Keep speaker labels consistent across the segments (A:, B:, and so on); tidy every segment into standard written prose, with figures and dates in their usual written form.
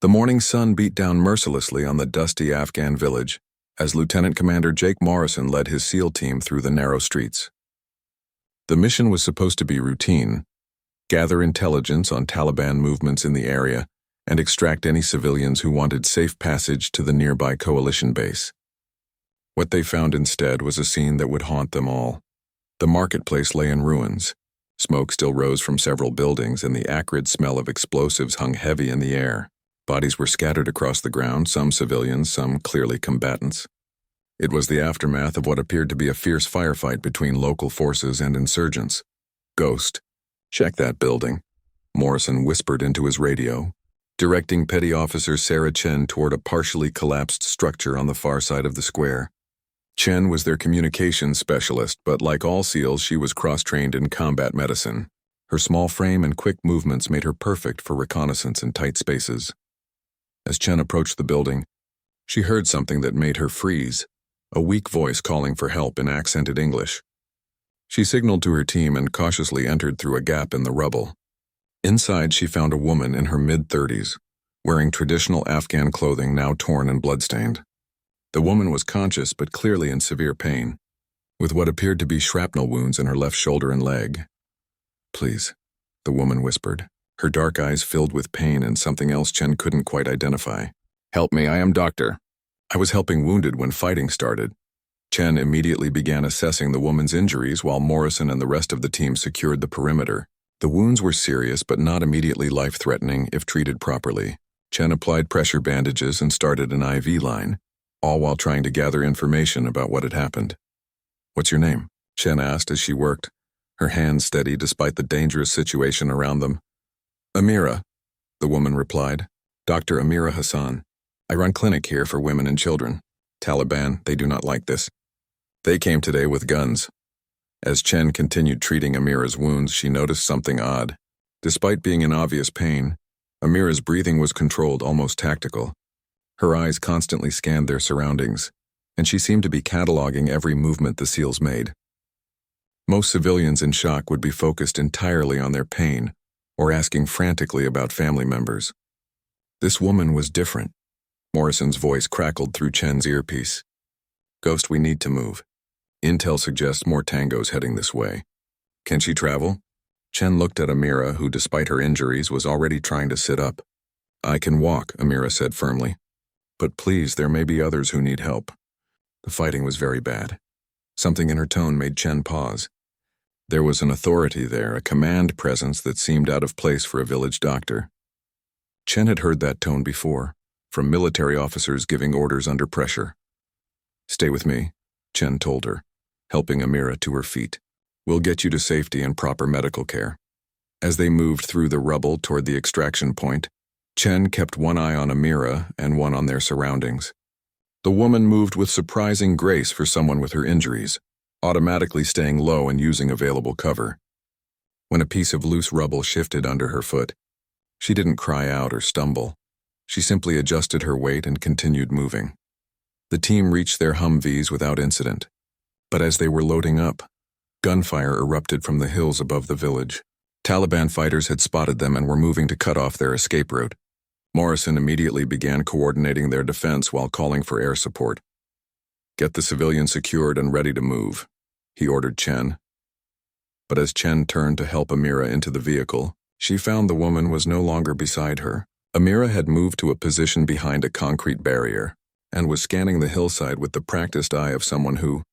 A: The morning sun beat down mercilessly on the dusty Afghan village as Lieutenant Commander Jake Morrison led his SEAL team through the narrow streets. The mission was supposed to be routine: gather intelligence on Taliban movements in the area and extract any civilians who wanted safe passage to the nearby coalition base. What they found instead was a scene that would haunt them all. The marketplace lay in ruins. Smoke still rose from several buildings, and the acrid smell of explosives hung heavy in the air. Bodies were scattered across the ground, some civilians, some clearly combatants. It was the aftermath of what appeared to be a fierce firefight between local forces and insurgents. "Ghost, check that building," Morrison whispered into his radio, directing Petty Officer Sarah Chen toward a partially collapsed structure on the far side of the square. Chen was their communications specialist, but like all SEALs, she was cross-trained in combat medicine. Her small frame and quick movements made her perfect for reconnaissance in tight spaces. As Chen approached the building, she heard something that made her freeze, a weak voice calling for help in accented English. She signaled to her team and cautiously entered through a gap in the rubble. Inside, she found a woman in her mid-30s, wearing traditional Afghan clothing now torn and bloodstained. The woman was conscious but clearly in severe pain, with what appeared to be shrapnel wounds in her left shoulder and leg. "Please," the woman whispered, her dark eyes filled with pain and something else Chen couldn't quite identify. "Help me, I am doctor. I was helping wounded when fighting started." Chen immediately began assessing the woman's injuries while Morrison and the rest of the team secured the perimeter. The wounds were serious but not immediately life-threatening if treated properly. Chen applied pressure bandages and started an IV line, all while trying to gather information about what had happened. "What's your name?" Chen asked as she worked, her hands steady despite the dangerous situation around them. "Amira," the woman replied. "Dr. Amira Hassan. I run clinic here for women and children. Taliban, they do not like this. They came today with guns." As Chen continued treating Amira's wounds, she noticed something odd. Despite being in obvious pain, Amira's breathing was controlled, almost tactical. Her eyes constantly scanned their surroundings, and she seemed to be cataloging every movement the SEALs made. Most civilians in shock would be focused entirely on their pain or asking frantically about family members. This woman was different. Morrison's voice crackled through Chen's earpiece. "Ghost, we need to move. Intel suggests more tangos heading this way. Can she travel?" Chen looked at Amira, who despite her injuries was already trying to sit up. "I can walk," Amira said firmly. "But please, there may be others who need help." The fighting was very bad. Something in her tone made Chen pause. There was an authority there, a command presence that seemed out of place for a village doctor. Chen had heard that tone before, from military officers giving orders under pressure. "Stay with me," Chen told her, helping Amira to her feet. "We'll get you to safety and proper medical care." As they moved through the rubble toward the extraction point, Chen kept one eye on Amira and one on their surroundings. The woman moved with surprising grace for someone with her injuries, automatically staying low and using available cover. When a piece of loose rubble shifted under her foot, she didn't cry out or stumble. She simply adjusted her weight and continued moving. The team reached their Humvees without incident, but as they were loading up, gunfire erupted from the hills above the village. Taliban fighters had spotted them and were moving to cut off their escape route. Morrison immediately began coordinating their defense while calling for air support. "Get the civilians secured and ready to move," he ordered Chen. But as Chen turned to help Amira into the vehicle, she found the woman was no longer beside her. Amira had moved to a position behind a concrete barrier and was scanning the hillside with the practiced eye of someone who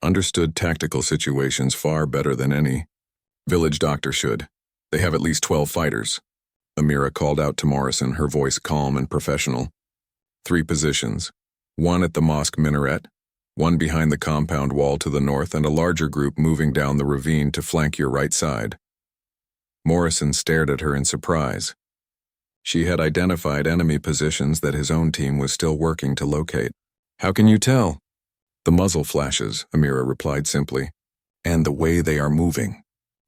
A: understood tactical situations far better than any village doctor should. "They have at least 12 fighters," Amira called out to Morrison, her voice calm and professional. "3 positions, one at the mosque minaret, one behind the compound wall to the north, and a larger group moving down the ravine to flank your right side." Morrison stared at her in surprise. She had identified enemy positions that his own team was still working to locate. "How can you tell?" "The muzzle flashes," Amira replied simply. "And the way they are moving.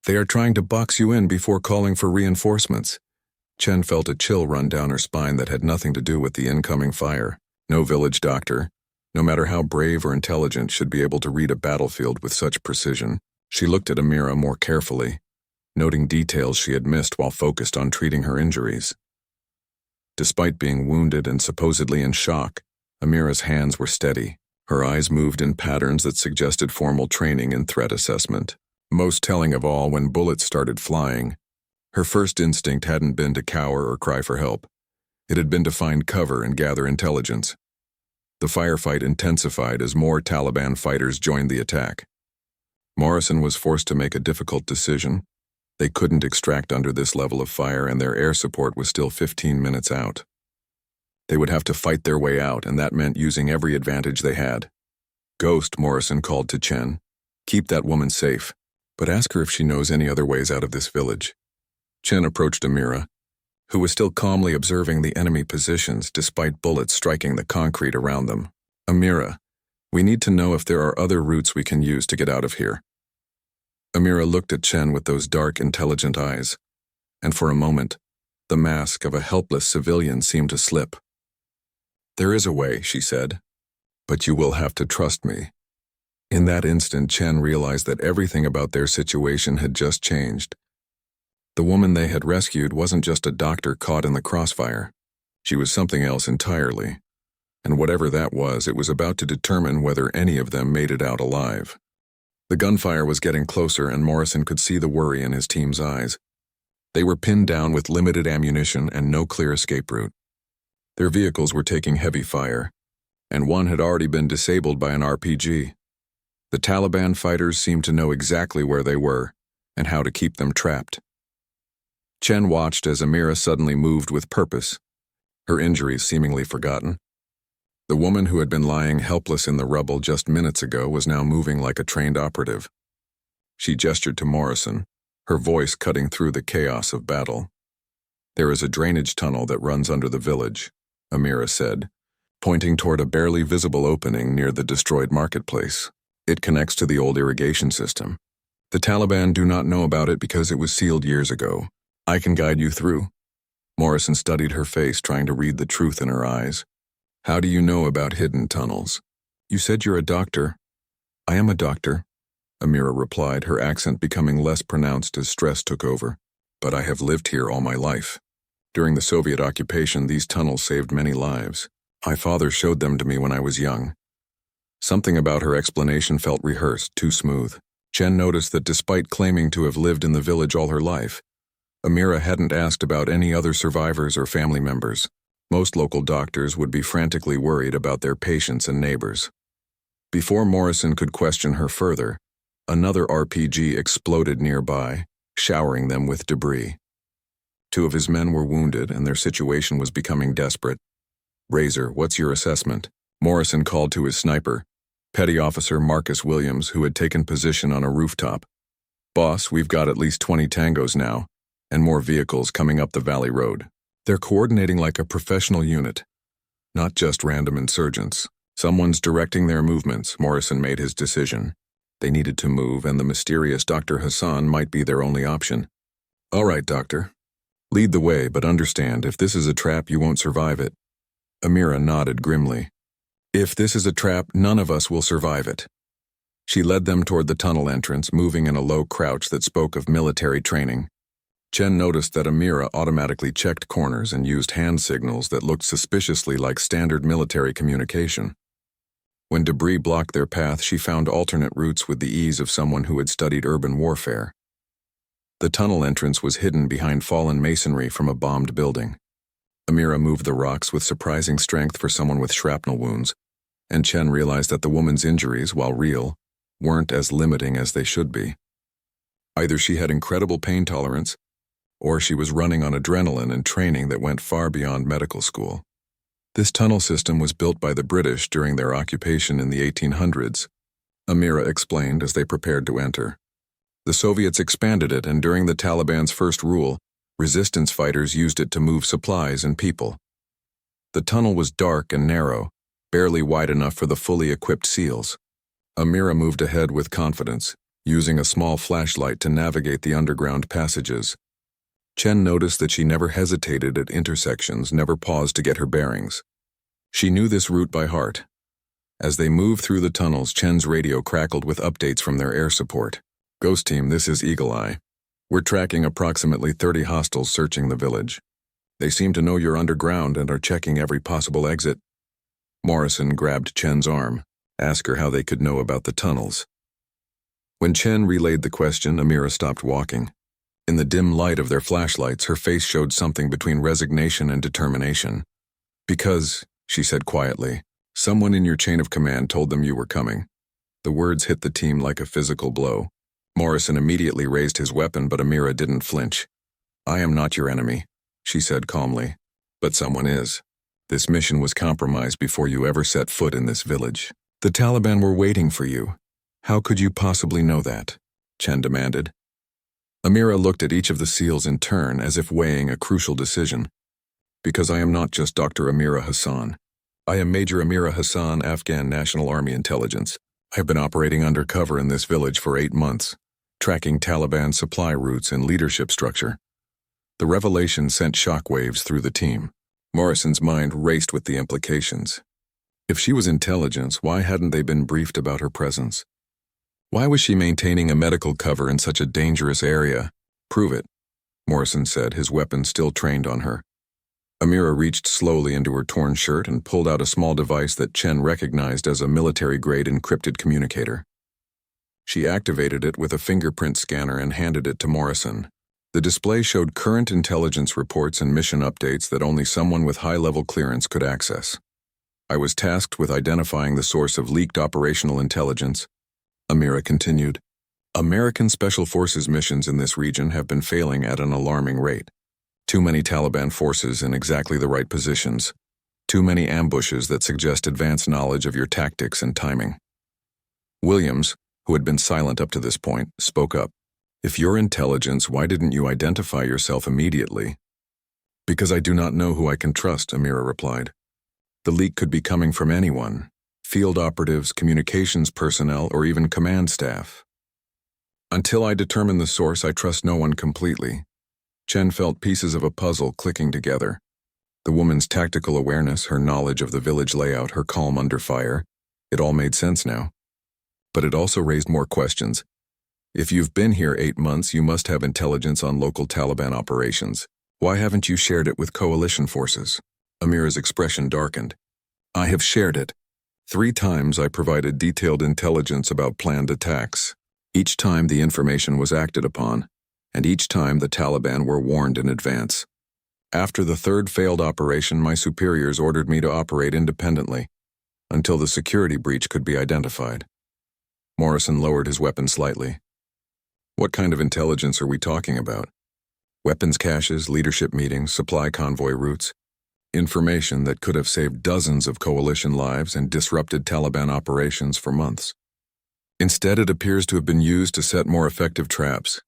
A: They are trying to box you in before calling for reinforcements." Chen felt a chill run down her spine that had nothing to do with the incoming fire. No village doctor, no matter how brave or intelligent, should be able to read a battlefield with such precision. She looked at Amira more carefully, noting details she had missed while focused on treating her injuries. Despite being wounded and supposedly in shock, Amira's hands were steady. Her eyes moved in patterns that suggested formal training in threat assessment. Most telling of all, when bullets started flying, her first instinct hadn't been to cower or cry for help. It had been to find cover and gather intelligence. The firefight intensified as more Taliban fighters joined the attack. Morrison was forced to make a difficult decision. They couldn't extract under this level of fire, and their air support was still 15 minutes out. They would have to fight their way out, and that meant using every advantage they had. "Ghost," Morrison called to Chen. "Keep that woman safe, but ask her if she knows any other ways out of this village." Chen approached Amira, who was still calmly observing the enemy positions despite bullets striking the concrete around them. "Amira, we need to know if there are other routes we can use to get out of here." Amira looked at Chen with those dark, intelligent eyes, and for a moment, the mask of a helpless civilian seemed to slip. "There is a way," she said, "but you will have to trust me." In that instant, Chen realized that everything about their situation had just changed. The woman they had rescued wasn't just a doctor caught in the crossfire. She was something else entirely. And whatever that was, it was about to determine whether any of them made it out alive. The gunfire was getting closer, and Morrison could see the worry in his team's eyes. They were pinned down with limited ammunition and no clear escape route. Their vehicles were taking heavy fire, and one had already been disabled by an RPG. The Taliban fighters seemed to know exactly where they were and how to keep them trapped. Chen watched as Amira suddenly moved with purpose, her injuries seemingly forgotten. The woman who had been lying helpless in the rubble just minutes ago was now moving like a trained operative. She gestured to Morrison, her voice cutting through the chaos of battle. "There is a drainage tunnel that runs under the village," Amira said, pointing toward a barely visible opening near the destroyed marketplace. "It connects to the old irrigation system. The Taliban do not know about it because it was sealed years ago. I can guide you through." Morrison studied her face, trying to read the truth in her eyes. "How do you know about hidden tunnels?" "You said you're a doctor." "I am a doctor," Amira replied, her accent becoming less pronounced as stress took over. "But I have lived here all my life. During the Soviet occupation, these tunnels saved many lives. My father showed them to me when I was young." Something about her explanation felt rehearsed, too smooth. Chen noticed that despite claiming to have lived in the village all her life, Amira hadn't asked about any other survivors or family members. Most local doctors would be frantically worried about their patients and neighbors. Before Morrison could question her further, another RPG exploded nearby, showering them with debris. 2 of his men were wounded, and their situation was becoming desperate. "Razor, what's your assessment?" Morrison called to his sniper, Petty Officer Marcus Williams, who had taken position on a rooftop. "Boss, we've got at least 20 tangos now, and more vehicles coming up the valley road. They're coordinating like a professional unit, not just random insurgents. Someone's directing their movements." Morrison made his decision. They needed to move, and the mysterious Dr. Hassan might be their only option. "All right, Doctor. Lead the way, but understand, if this is a trap, you won't survive it." Amira nodded grimly. "If this is a trap, none of us will survive it." She led them toward the tunnel entrance, moving in a low crouch that spoke of military training. Chen noticed that Amira automatically checked corners and used hand signals that looked suspiciously like standard military communication. When debris blocked their path, she found alternate routes with the ease of someone who had studied urban warfare. The tunnel entrance was hidden behind fallen masonry from a bombed building. Amira moved the rocks with surprising strength for someone with shrapnel wounds, and Chen realized that the woman's injuries, while real, weren't as limiting as they should be. Either she had incredible pain tolerance, or she was running on adrenaline and training that went far beyond medical school. This tunnel system was built by the British during their occupation in the 1800s, Amira explained as they prepared to enter. The Soviets expanded it, and during the Taliban's first rule, resistance fighters used it to move supplies and people. The tunnel was dark and narrow, barely wide enough for the fully equipped SEALs. Amira moved ahead with confidence, using a small flashlight to navigate the underground passages. Chen noticed that she never hesitated at intersections, never paused to get her bearings. She knew this route by heart. As they moved through the tunnels, Chen's radio crackled with updates from their air support. "Ghost Team, this is Eagle Eye. We're tracking approximately 30 hostiles searching the village. They seem to know you're underground and are checking every possible exit. Morrison grabbed Chen's arm. Ask her how they could know about the tunnels. When Chen relayed the question, Amira stopped walking. In the dim light of their flashlights, her face showed something between resignation and determination. Because, she said quietly, someone in your chain of command told them you were coming. The words hit the team like a physical blow. Morrison immediately raised his weapon, but Amira didn't flinch. I am not your enemy, she said calmly. But someone is. This mission was compromised before you ever set foot in this village. The Taliban were waiting for you. How could you possibly know that? Chen demanded. Amira looked at each of the SEALs in turn as if weighing a crucial decision. Because I am not just Dr. Amira Hassan. I am Major Amira Hassan, Afghan National Army Intelligence. I have been operating undercover in this village for 8 months, tracking Taliban supply routes and leadership structure. The revelation sent shockwaves through the team. Morrison's mind raced with the implications. If she was intelligence, why hadn't they been briefed about her presence? Why was she maintaining a medical cover in such a dangerous area? Prove it, Morrison said, his weapon still trained on her. Amira reached slowly into her torn shirt and pulled out a small device that Chen recognized as a military-grade encrypted communicator. She activated it with a fingerprint scanner and handed it to Morrison. The display showed current intelligence reports and mission updates that only someone with high-level clearance could access. I was tasked with identifying the source of leaked operational intelligence, Amira continued. American Special Forces missions in this region have been failing at an alarming rate. Too many Taliban forces in exactly the right positions. Too many ambushes that suggest advanced knowledge of your tactics and timing. Williams, who had been silent up to this point, spoke up. If you're intelligence, why didn't you identify yourself immediately? Because I do not know who I can trust, Amira replied. The leak could be coming from anyone. Field operatives, communications personnel, or even command staff. Until I determine the source, I trust no one completely. Chen felt pieces of a puzzle clicking together. The woman's tactical awareness, her knowledge of the village layout, her calm under fire, it all made sense now. But it also raised more questions. If you've been here 8 months, you must have intelligence on local Taliban operations. Why haven't you shared it with coalition forces? Amira's expression darkened. I have shared it. 3 times I provided detailed intelligence about planned attacks. Each time the information was acted upon, and each time the Taliban were warned in advance. After the 3rd failed operation, my superiors ordered me to operate independently, until the security breach could be identified. Morrison lowered his weapon slightly. What kind of intelligence are we talking about? Weapons caches, leadership meetings, supply convoy routes. Information that could have saved dozens of coalition lives and disrupted Taliban operations for months. Instead, it appears to have been used to set more effective traps.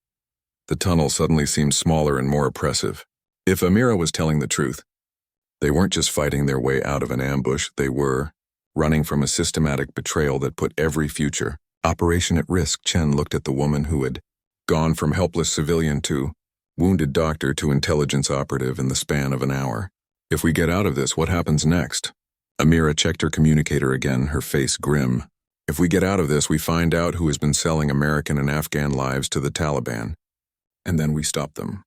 A: The tunnel suddenly seemed smaller and more oppressive. If Amira was telling the truth, they weren't just fighting their way out of an ambush, they were running from a systematic betrayal that put every future operation at risk. Chen looked at the woman who had gone from helpless civilian to wounded doctor to intelligence operative in the span of an hour. If we get out of this, what happens next? Amira checked her communicator again, her face grim. If we get out of this, we find out who has been selling American and Afghan lives to the Taliban. And then we stop them.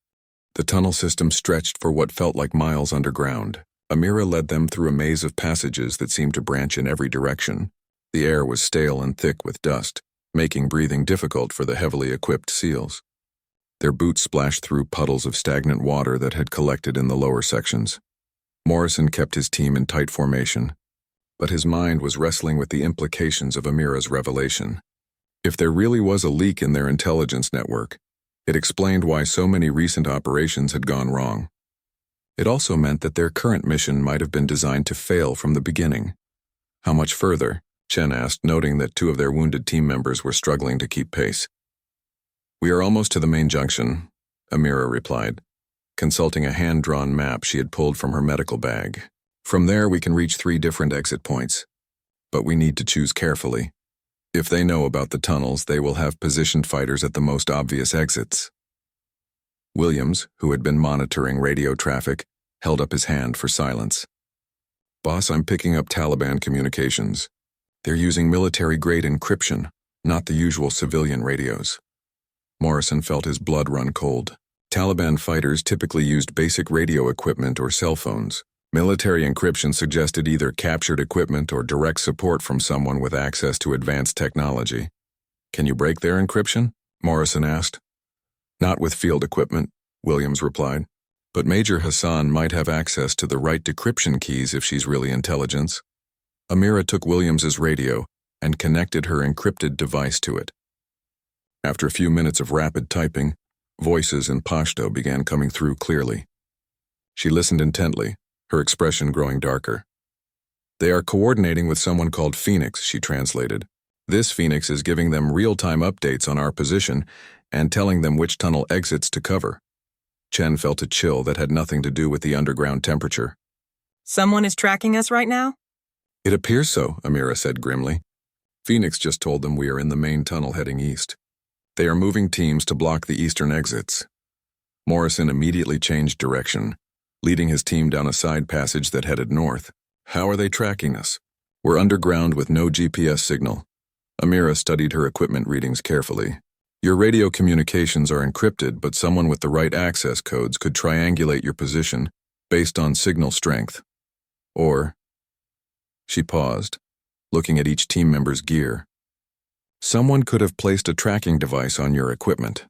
A: The tunnel system stretched for what felt like miles underground. Amira led them through a maze of passages that seemed to branch in every direction. The air was stale and thick with dust, making breathing difficult for the heavily equipped SEALs. Their boots splashed through puddles of stagnant water that had collected in the lower sections. Morrison kept his team in tight formation, but his mind was wrestling with the implications of Amira's revelation. If there really was a leak in their intelligence network, it explained why so many recent operations had gone wrong. It also meant that their current mission might have been designed to fail from the beginning. How much further? Chen asked, noting that 2 of their wounded team members were struggling to keep pace. We are almost to the main junction, Amira replied, consulting a hand-drawn map she had pulled from her medical bag. From there we can reach 3 different exit points. But we need to choose carefully. If they know about the tunnels, they will have positioned fighters at the most obvious exits. Williams, who had been monitoring radio traffic, held up his hand for silence. Boss, I'm picking up Taliban communications. They're using military-grade encryption, not the usual civilian radios. Morrison felt his blood run cold. Taliban fighters typically used basic radio equipment or cell phones. Military encryption suggested either captured equipment or direct support from someone with access to advanced technology. "Can you break their encryption?" Morrison asked. "Not with field equipment," Williams replied. "But Major Hassan might have access to the right decryption keys if she's really intelligent." Amira took Williams's radio and connected her encrypted device to it. After a few minutes of rapid typing, voices in Pashto began coming through clearly. She listened intently, her expression growing darker. "They are coordinating with someone called Phoenix," she translated. "This Phoenix is giving them real-time updates on our position and telling them which tunnel exits to cover." Chen felt a chill that had nothing to do with the underground temperature.
B: "Someone is tracking us right now?"
A: "It appears so," Amira said grimly. "Phoenix just told them we are in the main tunnel heading east. They are moving teams to block the eastern exits." Morrison immediately changed direction, leading his team down a side passage that headed north. "How are they tracking us?" "We're underground with no GPS signal." Amira studied her equipment readings carefully. "Your radio communications are encrypted, but someone with the right access codes could triangulate your position based on signal strength. Or..." She paused, looking at each team member's gear. "Someone could have placed a tracking device on your equipment."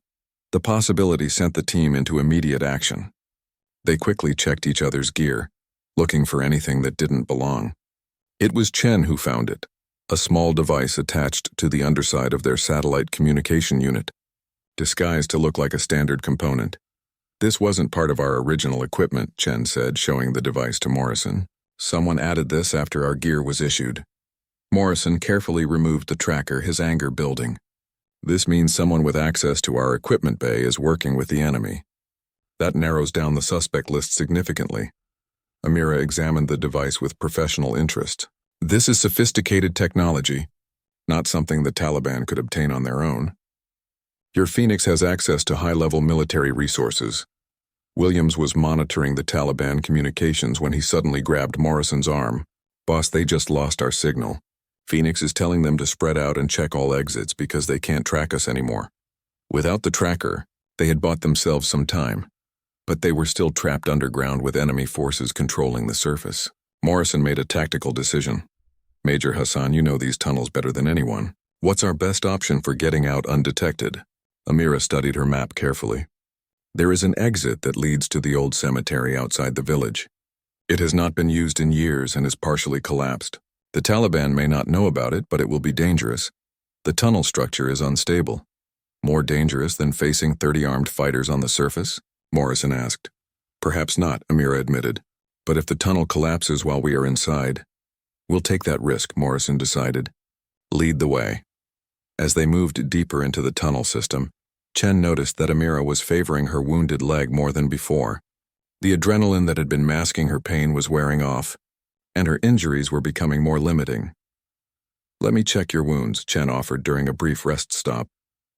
A: The possibility sent the team into immediate action. They quickly checked each other's gear, looking for anything that didn't belong. It was Chen who found it, a small device attached to the underside of their satellite communication unit, disguised to look like a standard component. "This wasn't part of our original equipment," Chen said, showing the device to Morrison. "Someone added this after our gear was issued." Morrison carefully removed the tracker, his anger building. "This means someone with access to our equipment bay is working with the enemy. That narrows down the suspect list significantly." Amira examined the device with professional interest. "This is sophisticated technology, not something the Taliban could obtain on their own. Your Phoenix has access to high-level military resources." Williams was monitoring the Taliban communications when he suddenly grabbed Morrison's arm. "Boss, they just lost our signal. Phoenix is telling them to spread out and check all exits because they can't track us anymore." Without the tracker, they had bought themselves some time, but they were still trapped underground with enemy forces controlling the surface. Morrison made a tactical decision. "Major Hassan, you know these tunnels better than anyone. What's our best option for getting out undetected?" Amira studied her map carefully. "There is an exit that leads to the old cemetery outside the village. It has not been used in years and is partially collapsed. The Taliban may not know about it, but it will be dangerous. The tunnel structure is unstable." "More dangerous than facing 30 armed fighters on the surface?" Morrison asked. "Perhaps not," Amira admitted. "But if the tunnel collapses while we are inside, we'll take that risk," Morrison decided. "Lead the way." As they moved deeper into the tunnel system, Chen noticed that Amira was favoring her wounded leg more than before. The adrenaline that had been masking her pain was wearing off, and her injuries were becoming more limiting. "Let me check your wounds," Chen offered during a brief rest stop.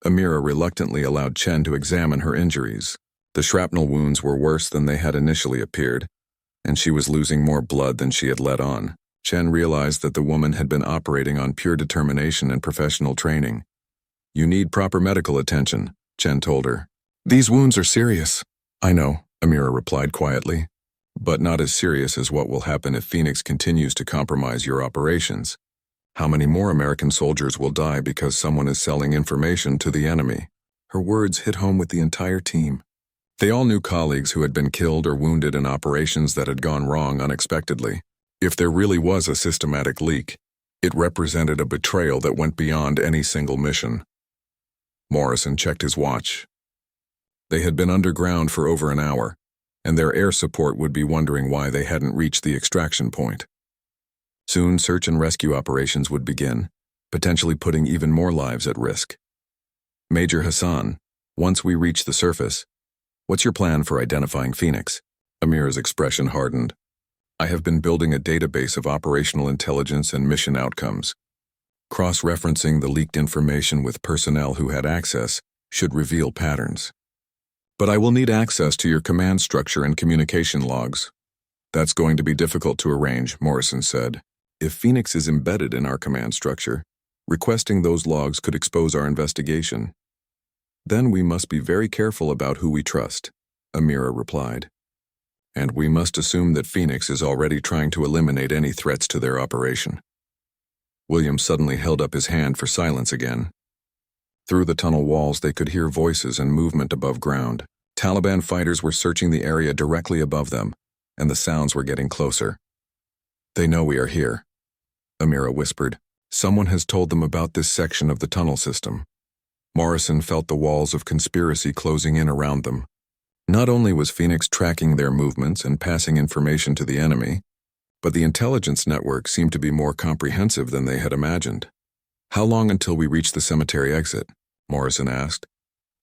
A: Amira reluctantly allowed Chen to examine her injuries. The shrapnel wounds were worse than they had initially appeared, and she was losing more blood than she had let on. Chen realized that the woman had been operating on pure determination and professional training. "You need proper medical attention," Chen told her. "These wounds are serious." "I know," Amira replied quietly, "but not as serious as what will happen if Phoenix continues to compromise your operations. How many more American soldiers will die because someone is selling information to the enemy?" Her words hit home with the entire team. They all knew colleagues who had been killed or wounded in operations that had gone wrong unexpectedly. If there really was a systematic leak, it represented a betrayal that went beyond any single mission. Morrison checked his watch. They had been underground for over an hour, and their air support would be wondering why they hadn't reached the extraction point. Soon, search and rescue operations would begin, potentially putting even more lives at risk. "Major Hassan, once we reach the surface, what's your plan for identifying Phoenix?" Amira's expression hardened. "I have been building a database of operational intelligence and mission outcomes. Cross-referencing the leaked information with personnel who had access should reveal patterns. But I will need access to your command structure and communication logs." "That's going to be difficult to arrange," Morrison said. "If Phoenix is embedded in our command structure, requesting those logs could expose our investigation." Then we must be very careful about who we trust, Amira replied. And we must assume that Phoenix is already trying to eliminate any threats to their operation. William suddenly held up his hand for silence again. Through the tunnel walls they could hear voices and movement above ground. Taliban fighters were searching the area directly above them, and the sounds were getting closer. They know we are here, Amira whispered. Someone has told them about this section of the tunnel system. Morrison felt the walls of conspiracy closing in around them. Not only was Phoenix tracking their movements and passing information to the enemy, but the intelligence network seemed to be more comprehensive than they had imagined. How long until we reach the cemetery exit? Morrison asked.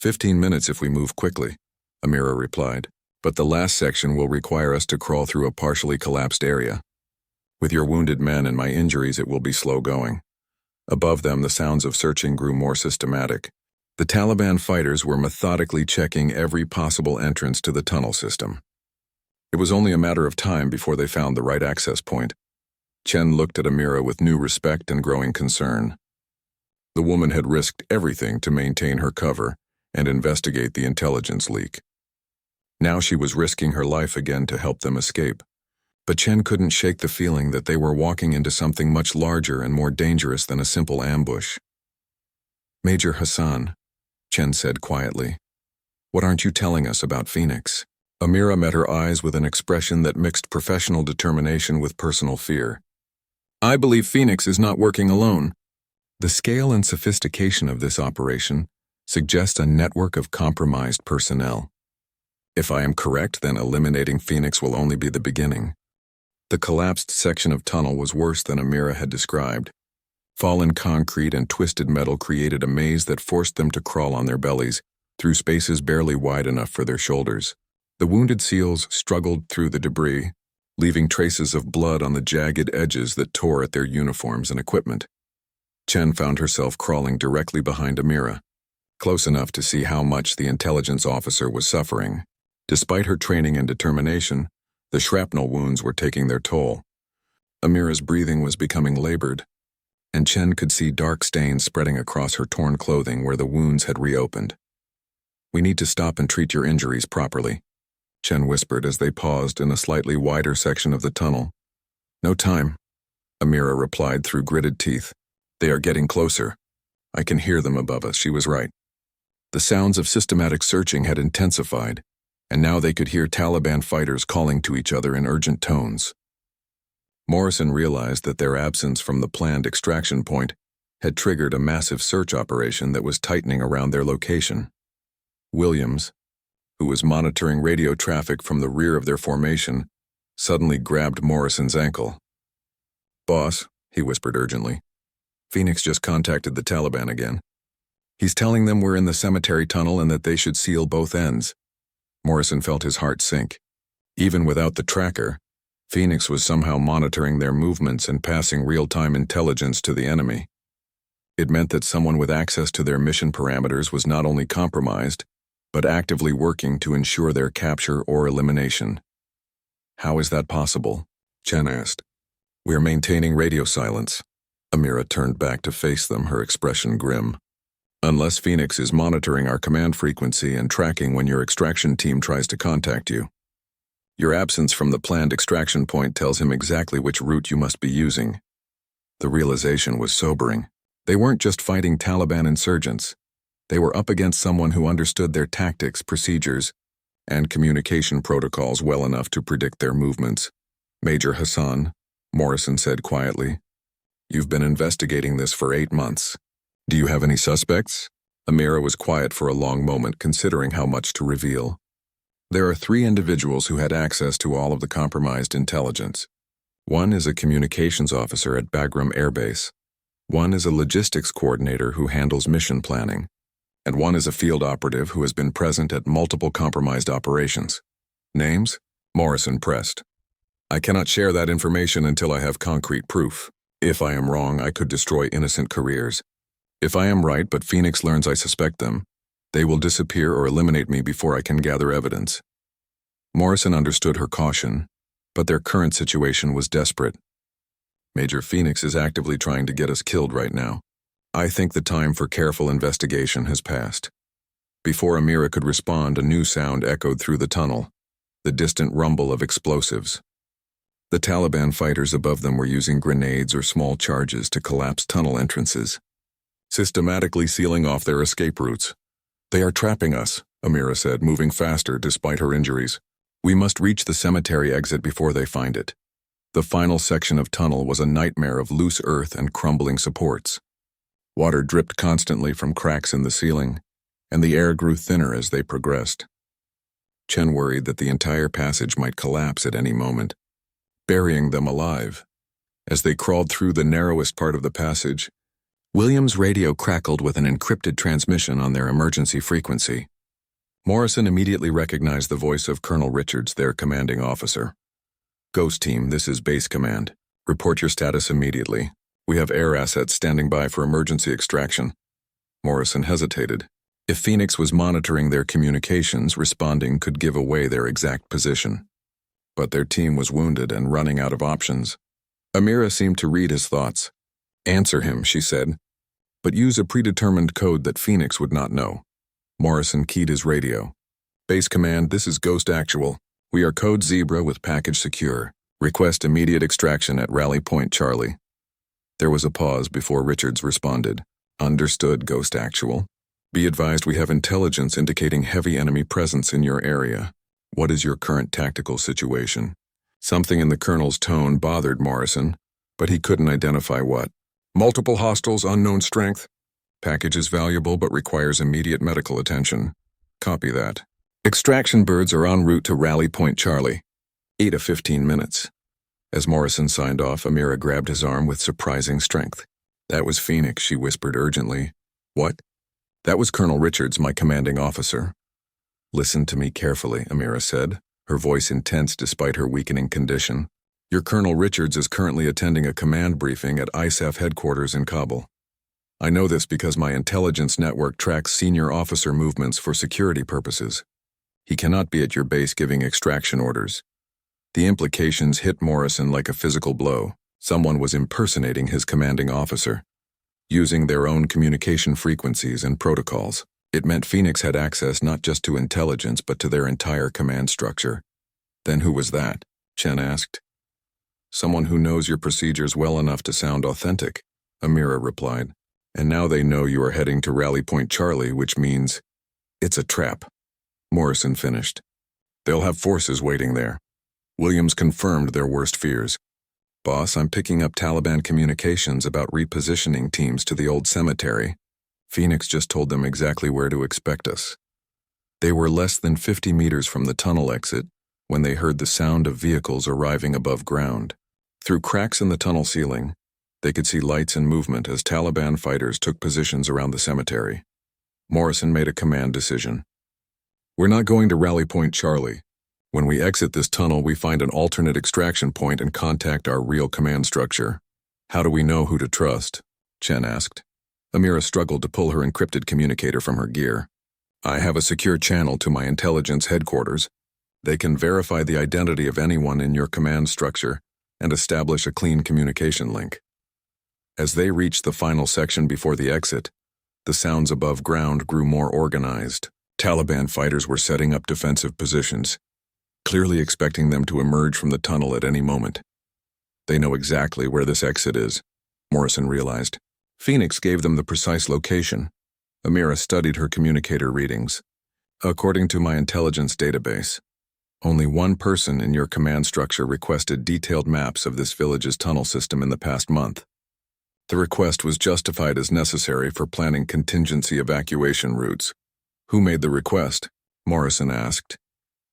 A: 15 minutes if we move quickly, Amira replied. But the last section will require us to crawl through a partially collapsed area. With your wounded men and my injuries, it will be slow going. Above them, the sounds of searching grew more systematic. The Taliban fighters were methodically checking every possible entrance to the tunnel system. It was only a matter of time before they found the right access point. Chen looked at Amira with new respect and growing concern. The woman had risked everything to maintain her cover and investigate the intelligence leak. Now she was risking her life again to help them escape. But Chen couldn't shake the feeling that they were walking into something much larger and more dangerous than a simple ambush. Major Hassan, Chen said quietly, what aren't you telling us about Phoenix? Amira met her eyes with an expression that mixed professional determination with personal fear. I believe Phoenix is not working alone. The scale and sophistication of this operation suggest a network of compromised personnel. If I am correct, then eliminating Phoenix will only be the beginning. The collapsed section of tunnel was worse than Amira had described. Fallen concrete and twisted metal created a maze that forced them to crawl on their bellies through spaces barely wide enough for their shoulders. The wounded SEALs struggled through the debris, leaving traces of blood on the jagged edges that tore at their uniforms and equipment. Chen found herself crawling directly behind Amira, close enough to see how much the intelligence officer was suffering. Despite her training and determination, the shrapnel wounds were taking their toll. Amira's breathing was becoming labored, and Chen could see dark stains spreading across her torn clothing where the wounds had reopened. We need to stop and treat your injuries properly, Chen whispered as they paused in a slightly wider section of the tunnel. No time, Amira replied through gritted teeth. They are getting closer. I can hear them above us, she was right. The sounds of systematic searching had intensified, and now they could hear Taliban fighters calling to each other in urgent tones. Morrison realized that their absence from the planned extraction point had triggered a massive search operation that was tightening around their location. Williams, who was monitoring radio traffic from the rear of their formation, suddenly grabbed Morrison's ankle. Boss, he whispered urgently, Phoenix just contacted the Taliban again. He's telling them we're in the cemetery tunnel and that they should seal both ends. Morrison felt his heart sink. Even without the tracker, Phoenix was somehow monitoring their movements and passing real-time intelligence to the enemy. It meant that someone with access to their mission parameters was not only compromised, but actively working to ensure their capture or elimination. How is that possible? Chen asked. We're maintaining radio silence. Amira turned back to face them, her expression grim. Unless Phoenix is monitoring our command frequency and tracking when your extraction team tries to contact you. Your absence from the planned extraction point tells him exactly which route you must be using. The realization was sobering. They weren't just fighting Taliban insurgents. They were up against someone who understood their tactics, procedures, and communication protocols well enough to predict their movements. Major Hassan, Morrison said quietly, you've been investigating this for 8 months. Do you have any suspects? Amira was quiet for a long moment, considering how much to reveal. There are 3 individuals who had access to all of the compromised intelligence. One is a communications officer at Bagram Air Base. One is a logistics coordinator who handles mission planning. And one is a field operative who has been present at multiple compromised operations. Names? Morrison pressed. I cannot share that information until I have concrete proof. If I am wrong, I could destroy innocent careers. If I am right, but Phoenix learns I suspect them, they will disappear or eliminate me before I can gather evidence. Morrison understood her caution, but their current situation was desperate. Major Phoenix is actively trying to get us killed right now. I think the time for careful investigation has passed. Before Amira could respond, a new sound echoed through the tunnel, the distant rumble of explosives. The Taliban fighters above them were using grenades or small charges to collapse tunnel entrances, systematically sealing off their escape routes. "They are trapping us," Amira said, moving faster despite her injuries. "We must reach the cemetery exit before they find it." The final section of tunnel was a nightmare of loose earth and crumbling supports. Water dripped constantly from cracks in the ceiling, and the air grew thinner as they progressed. Chen worried that the entire passage might collapse at any moment, burying them alive. As they crawled through the narrowest part of the passage, William's radio crackled with an encrypted transmission on their emergency frequency. Morrison immediately recognized the voice of Colonel Richards, their commanding officer. "Ghost Team, this is Base Command. Report your status immediately. We have air assets standing by for emergency extraction." Morrison hesitated. If Phoenix was monitoring their communications, responding could give away their exact position. But their team was wounded and running out of options. Amira seemed to read his thoughts. "Answer him," she said, "but use a predetermined code that Phoenix would not know." Morrison keyed his radio. "Base Command, this is Ghost Actual. We are Code Zebra with package secure. Request immediate extraction at Rally Point Charlie." There was a pause before Richards responded. "Understood, Ghost Actual. Be advised we have intelligence indicating heavy enemy presence in your area. What is your current tactical situation?" Something in the colonel's tone bothered Morrison, but he couldn't identify what. "Multiple hostiles, unknown strength. Package is valuable but requires immediate medical attention." "Copy that. Extraction birds are en route to Rally Point Charlie. 8 to 15 minutes. As Morrison signed off, Amira grabbed his arm with surprising strength. "That was Phoenix," she whispered urgently. "What?" "That was Colonel Richards, my commanding officer." "Listen to me carefully," Amira said, her voice intense despite her weakening condition. "Your Colonel Richards is currently attending a command briefing at ISAF headquarters in Kabul. I know this because my intelligence network tracks senior officer movements for security purposes. He cannot be at your base giving extraction orders." The implications hit Morrison like a physical blow. Someone was impersonating his commanding officer, using their own communication frequencies and protocols. It meant Phoenix had access not just to intelligence but to their entire command structure. "Then who was that?" Chen asked. "Someone who knows your procedures well enough to sound authentic," Amira replied. "And now they know you are heading to Rally Point Charlie, which means it's a trap." Morrison finished. "They'll have forces waiting there." Williams confirmed their worst fears. "Boss, I'm picking up Taliban communications about repositioning teams to the old cemetery. Phoenix just told them exactly where to expect us." They were less than 50 meters from the tunnel exit when they heard the sound of vehicles arriving above ground. Through cracks in the tunnel ceiling, they could see lights and movement as Taliban fighters took positions around the cemetery. Morrison made a command decision. "We're not going to Rally Point Charlie. When we exit this tunnel, we find an alternate extraction point and contact our real command structure." "How do we know who to trust?" Chen asked. Amira struggled to pull her encrypted communicator from her gear. "I have a secure channel to my intelligence headquarters. They can verify the identity of anyone in your command structure and establish a clean communication link." As they reached the final section before the exit, the sounds above ground grew more organized. Taliban fighters were setting up defensive positions, clearly expecting them to emerge from the tunnel at any moment. "They know exactly where this exit is," Morrison realized. Phoenix gave them the precise location. Amira studied her communicator readings. "According to my intelligence database, only one person in your command structure requested detailed maps of this village's tunnel system in the past month. The request was justified as necessary for planning contingency evacuation routes." "Who made the request?" Morrison asked,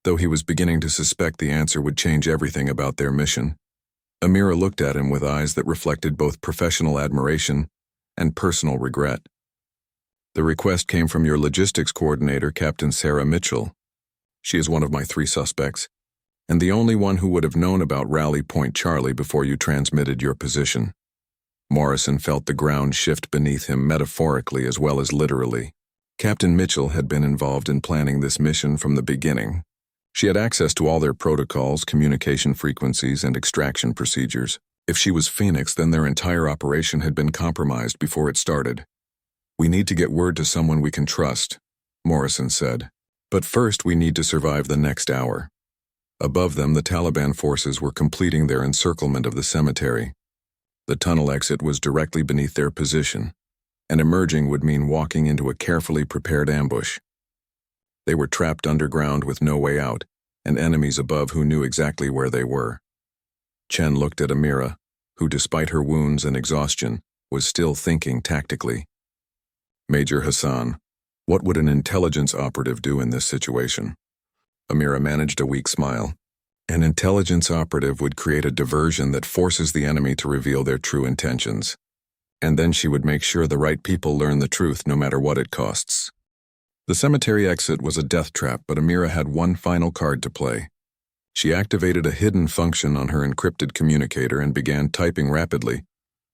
A: though he was beginning to suspect the answer would change everything about their mission. Amira looked at him with eyes that reflected both professional admiration and personal regret. "The request came from your logistics coordinator, Captain Sarah Mitchell. She is one of my 3 suspects, and the only one who would have known about Rally Point Charlie before you transmitted your position." Morrison felt the ground shift beneath him metaphorically as well as literally. Captain Mitchell had been involved in planning this mission from the beginning. She had access to all their protocols, communication frequencies, and extraction procedures. If she was Phoenix, then their entire operation had been compromised before it started. "We need to get word to someone we can trust," Morrison said. But first we need to survive the next hour. Above them, the Taliban forces were completing their encirclement of the cemetery. The tunnel exit was directly beneath their position, and emerging would mean walking into a carefully prepared ambush. They were trapped underground with no way out, and enemies above who knew exactly where they were. Chen looked at Amira, who, despite her wounds and exhaustion, was still thinking tactically. Major Hassan, what would an intelligence operative do in this situation? Amira managed a weak smile. An intelligence operative would create a diversion that forces the enemy to reveal their true intentions. And then she would make sure the right people learn the truth no matter what it costs. The cemetery exit was a death trap, but Amira had one final card to play. She activated a hidden function on her encrypted communicator and began typing rapidly,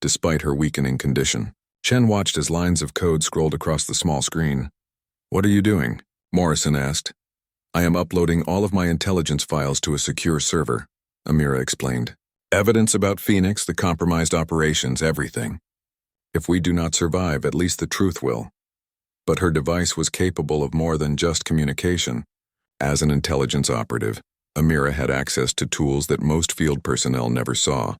A: despite her weakening condition. Chen watched as lines of code scrolled across the small screen. "What are you doing?" Morrison asked. "I am uploading all of my intelligence files to a secure server," Amira explained. "Evidence about Phoenix, the compromised operations, everything. If we do not survive, at least the truth will." But her device was capable of more than just communication. As an intelligence operative, Amira had access to tools that most field personnel never saw.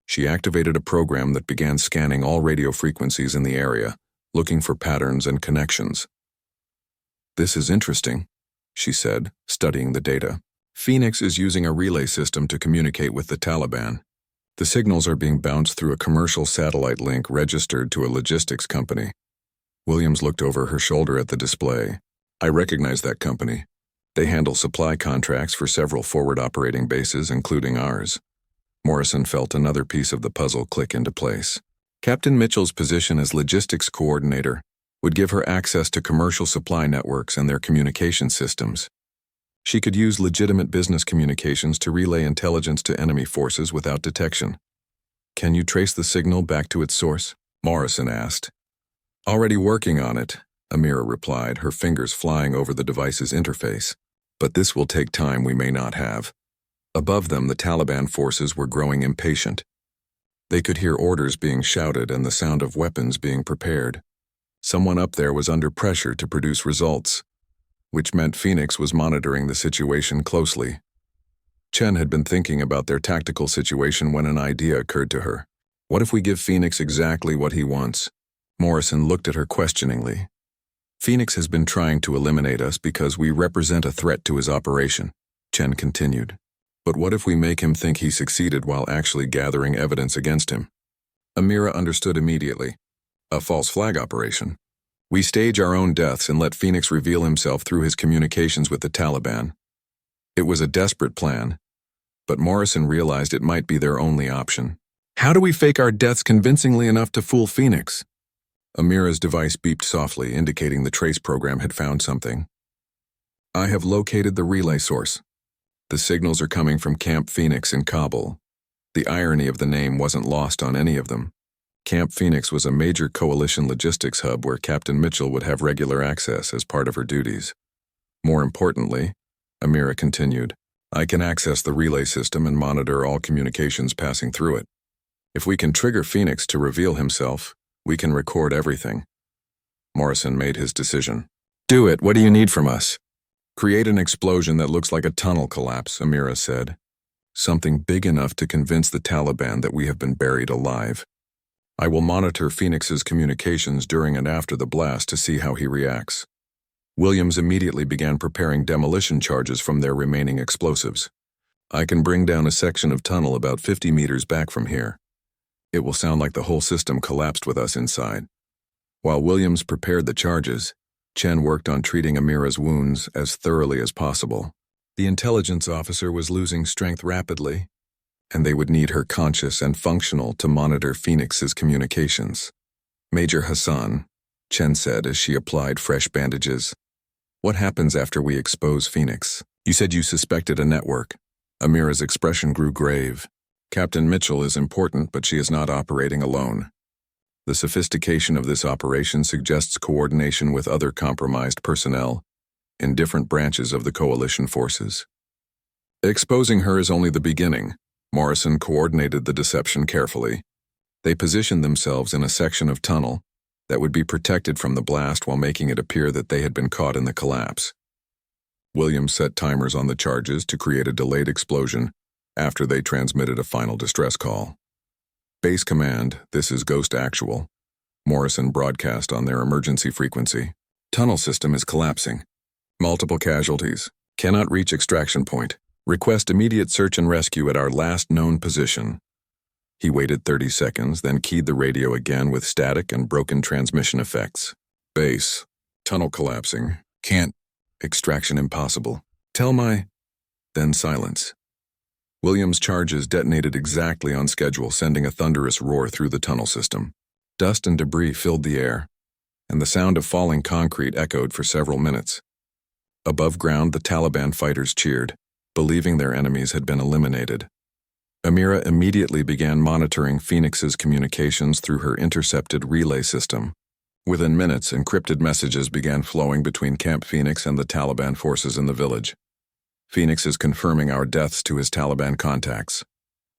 A: She activated a program that began scanning all radio frequencies in the area, looking for patterns and connections. "This is interesting," she said, studying the data. "Phoenix is using a relay system to communicate with the Taliban. The signals are being bounced through a commercial satellite link registered to a logistics company." Williams looked over her shoulder at the display. "I recognize that company. They handle supply contracts for several forward operating bases, including ours." Morrison felt another piece of the puzzle click into place. Captain Mitchell's position as logistics coordinator would give her access to commercial supply networks and their communication systems. She could use legitimate business communications to relay intelligence to enemy forces without detection. "Can you trace the signal back to its source?" Morrison asked. "Already working on it," Amira replied, her fingers flying over the device's interface. "But this will take time we may not have." Above them, the Taliban forces were growing impatient. They could hear orders being shouted and the sound of weapons being prepared. Someone up there was under pressure to produce results, which meant Phoenix was monitoring the situation closely. Chen had been thinking about their tactical situation when an idea occurred to her. "What if we give Phoenix exactly what he wants?" Morrison looked at her questioningly. "Phoenix has been trying to eliminate us because we represent a threat to his operation," Chen continued. "But what if we make him think he succeeded while actually gathering evidence against him?" Amira understood immediately. "A false flag operation. We stage our own deaths and let Phoenix reveal himself through his communications with the Taliban." It was a desperate plan, but Morrison realized it might be their only option. "How do we fake our deaths convincingly enough to fool Phoenix?" Amira's device beeped softly, indicating the trace program had found something. "I have located the relay source. The signals are coming from Camp Phoenix in Kabul." The irony of the name wasn't lost on any of them. Camp Phoenix was a major coalition logistics hub where Captain Mitchell would have regular access as part of her duties. "More importantly," Amira continued, "I can access the relay system and monitor all communications passing through it. If we can trigger Phoenix to reveal himself, we can record everything." Morrison made his decision. "Do it. What do you need from us?" "Create an explosion that looks like a tunnel collapse," Amira said. "Something big enough to convince the Taliban that we have been buried alive. I will monitor Phoenix's communications during and after the blast to see how he reacts." Williams immediately began preparing demolition charges from their remaining explosives. "I can bring down a section of tunnel about 50 meters back from here. It will sound like the whole system collapsed with us inside." While Williams prepared the charges, Chen worked on treating Amira's wounds as thoroughly as possible. The intelligence officer was losing strength rapidly, and they would need her conscious and functional to monitor Phoenix's communications. "Major Hassan," Chen said as she applied fresh bandages, "what happens after we expose Phoenix? You said you suspected a network." Amira's expression grew grave. "Captain Mitchell is important, but she is not operating alone. The sophistication of this operation suggests coordination with other compromised personnel in different branches of the coalition forces. Exposing her is only the beginning." Morrison coordinated the deception carefully. They positioned themselves in a section of tunnel, that would be protected from the blast while making it appear that they had been caught in the collapse. Williams set timers on the charges to create a delayed explosion after they transmitted a final distress call. Base Command, this is Ghost Actual. Morrison broadcast on their emergency frequency. Tunnel system is collapsing. Multiple casualties. Cannot reach extraction point. Request immediate search and rescue at our last known position. He waited 30 seconds, then keyed the radio again with static and broken transmission effects. Base. Tunnel collapsing. Can't. Extraction impossible. Tell my... Then silence. Williams' charges detonated exactly on schedule, sending a thunderous roar through the tunnel system. Dust and debris filled the air, and the sound of falling concrete echoed for several minutes. Above ground, the Taliban fighters cheered, believing their enemies had been eliminated. Amira immediately began monitoring Phoenix's communications through her intercepted relay system. Within minutes, encrypted messages began flowing between Camp Phoenix and the Taliban forces in the village. Phoenix is confirming our deaths to his Taliban contacts,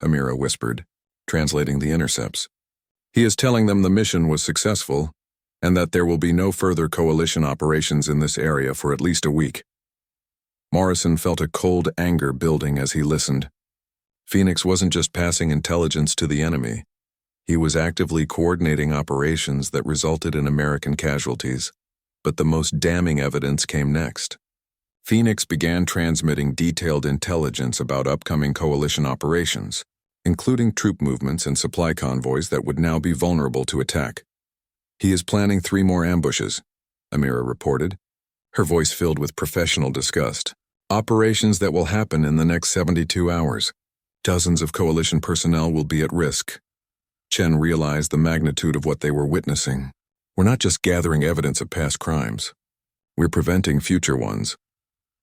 A: Amira whispered, translating the intercepts. He is telling them the mission was successful and that there will be no further coalition operations in this area for at least a week. Morrison felt a cold anger building as he listened. Phoenix wasn't just passing intelligence to the enemy. He was actively coordinating operations that resulted in American casualties. But the most damning evidence came next. Phoenix began transmitting detailed intelligence about upcoming coalition operations, including troop movements and supply convoys that would now be vulnerable to attack. He is planning 3 more ambushes, Amira reported, her voice filled with professional disgust. Operations that will happen in the next 72 hours. Dozens of coalition personnel will be at risk. Chen realized the magnitude of what they were witnessing. We're not just gathering evidence of past crimes. We're preventing future ones.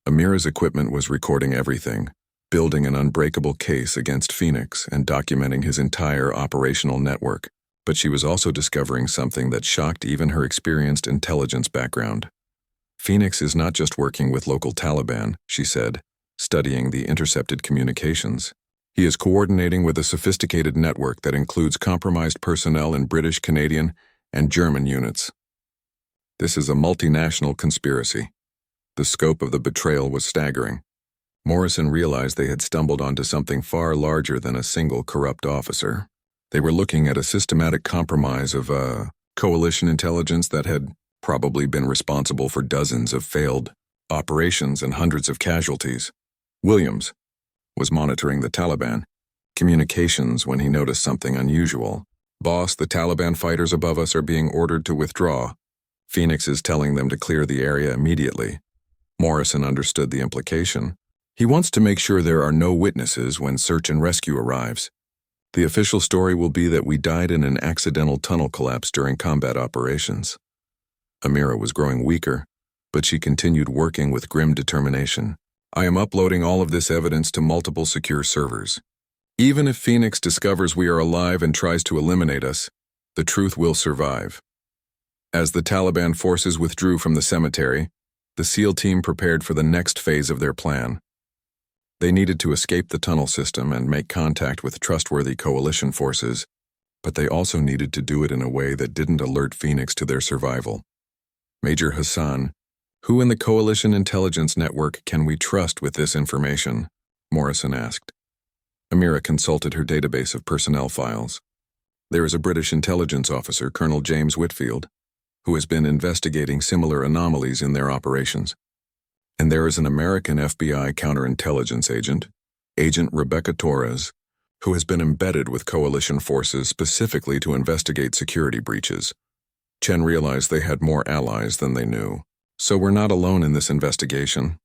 A: Amira's equipment was recording everything, building an unbreakable case against Phoenix and documenting his entire operational network. But she was also discovering something that shocked even her experienced intelligence background. Phoenix is not just working with local Taliban, she said, studying the intercepted communications. He is coordinating with a sophisticated network that includes compromised personnel in British, Canadian, and German units. This is a multinational conspiracy. The scope of the betrayal was staggering. Morrison realized they had stumbled onto something far larger than a single corrupt officer. They were looking at a systematic compromise of coalition intelligence that had probably been responsible for dozens of failed operations and hundreds of casualties. Williams was monitoring the Taliban communications when he noticed something unusual. Boss, the Taliban fighters above us are being ordered to withdraw. Phoenix is telling them to clear the area immediately. Morrison understood the implication. He wants to make sure there are no witnesses when search and rescue arrives. The official story will be that we died in an accidental tunnel collapse during combat operations. Amira was growing weaker, but she continued working with grim determination. I am uploading all of this evidence to multiple secure servers. Even if Phoenix discovers we are alive and tries to eliminate us, the truth will survive. As the Taliban forces withdrew from the cemetery, the SEAL team prepared for the next phase of their plan. They needed to escape the tunnel system and make contact with trustworthy coalition forces, but they also needed to do it in a way that didn't alert Phoenix to their survival. Major Hassan, who in the coalition intelligence network can we trust with this information? Morrison asked. Amira consulted her database of personnel files. There is a British intelligence officer, Colonel James Whitfield, who has been investigating similar anomalies in their operations. And there is an American FBI counterintelligence agent, Agent Rebecca Torres, who has been embedded with coalition forces specifically to investigate security breaches. Chen realized they had more allies than they knew. So we're not alone in this investigation.